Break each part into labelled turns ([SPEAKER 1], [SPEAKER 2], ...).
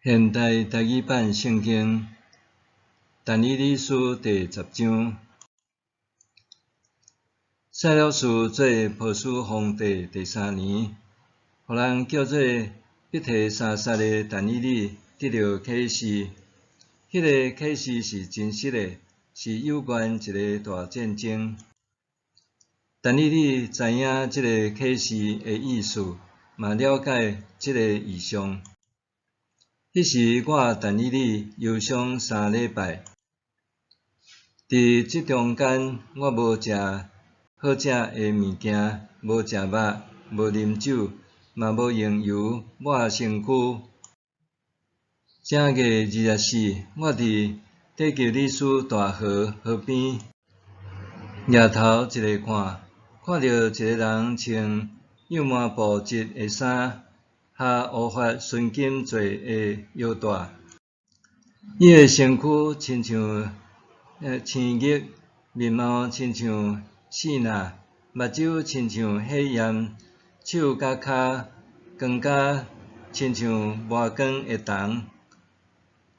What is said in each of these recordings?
[SPEAKER 1] 现代台语版圣经但以理书第10章。塞勒士做波斯皇帝第3年，互人叫做必提沙撒的但以理得到启示。迄个启示是真实的，是有关一个大战争。但以理知影即个启示的意思，嘛了解即个异象。迄时我但以理忧伤3礼拜。伫即中间，我无食好食的物件，无食肉，无啉酒，嘛无用油抹身躯。正月24，我伫底基里斯大河边，抬头一个看到一个人穿幼麻布织的衫，下乌发纯金做的腰带。伊的身躯亲像青玉，面貌亲像细蜡，目睭亲像火焰，手甲骹光甲亲像磨光的铜，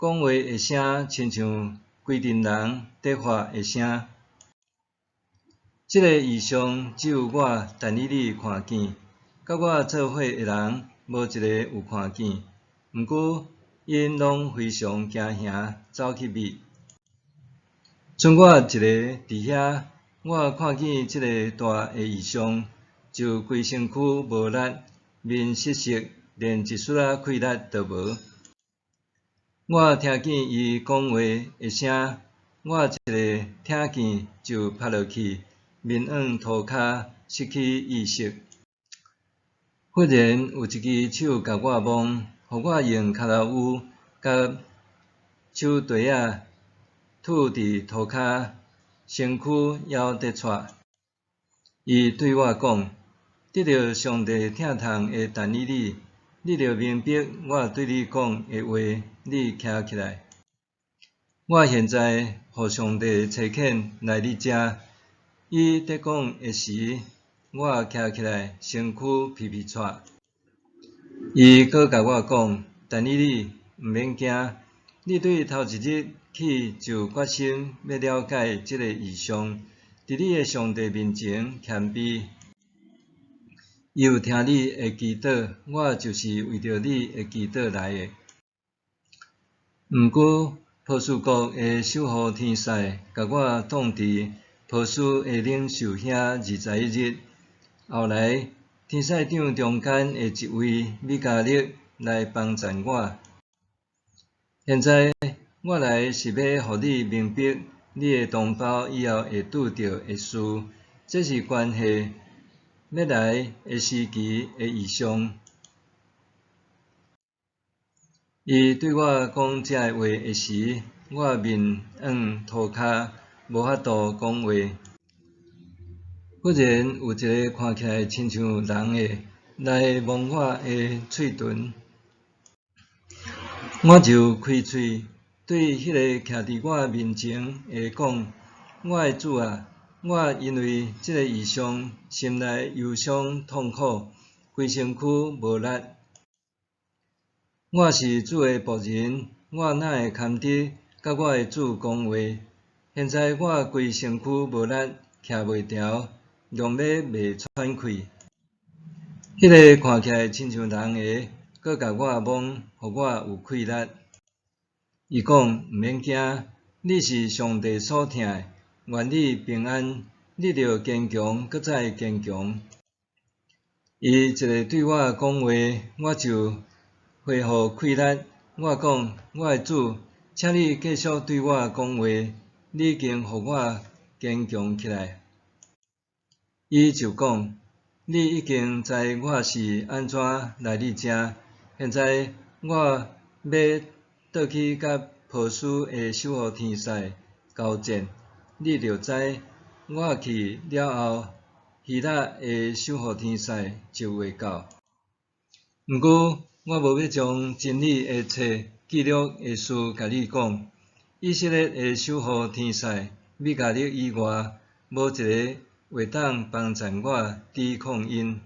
[SPEAKER 1] 讲话的声亲像规阵人在发的声。即个异象只有我但以理看见，甲我做伙的人无一个有看见。毋过因拢非常惊吓，走去密。剩我一个伫遐，我看见即个大的异象，就规身躯无力，面失色，连一丝仔气力都无。我听见伊讲话的声，我一个听见就趴落去，面往涂骹，失去意识。忽然有一只手甲我摸，互我用脚头趺甲手袋仔吐伫涂骹，身躯犹在颤。伊对我讲：“得到上帝疼痛的但以理，你着明白我对你讲的话，你徛起来。我现在互上帝差遣来你遮。”伊在讲的时，我徛起来，身躯皮皮颤。伊搁甲我讲：“但以理，毋免惊，你对头一日起就决心要了解即个异象，伫你的上帝面前谦卑。伊有听你的祈祷，我就是为着你的祈祷来的。毋过，波斯国的守护天使甲我挡伫波斯的领袖遐21日。后来，天使长中间的一位米迦勒来帮助我。现在我来是要互你明白你的同胞以后会拄着的事，这是关系要来的时期的异象。伊对我讲这话的时，我面往涂骹，无法度讲话。忽然有一个看起来亲像人的来摸我的喙唇，我就开喙对迄个徛伫我面前的讲：“我的主啊，我因为即个异象，心内忧伤痛苦，规身躯无力。我是主的仆人，我哪会堪得甲我的主讲话？现在我规身躯无力，徛袂牢，用要袂喘气。”迄个看起来亲像人的，搁甲我摸，互我有气力。伊讲：“毋免惊，你是上帝所疼的，愿你平安，你着坚强，搁再坚强。”伊一个对我讲话，我就恢复气力。我讲：“我的主，请你继续对我讲话，你已经互我坚强起来。”伊就讲：“你已经知我是安怎来你遮，现在我要倒去甲波斯的守护天使交战，你着知，我去了后，希腊的守护天使就会到。毋过，我无要将真理的册记录的事甲你讲。以色列的守护天使米迦勒以外，无一个会当帮助我抵抗因。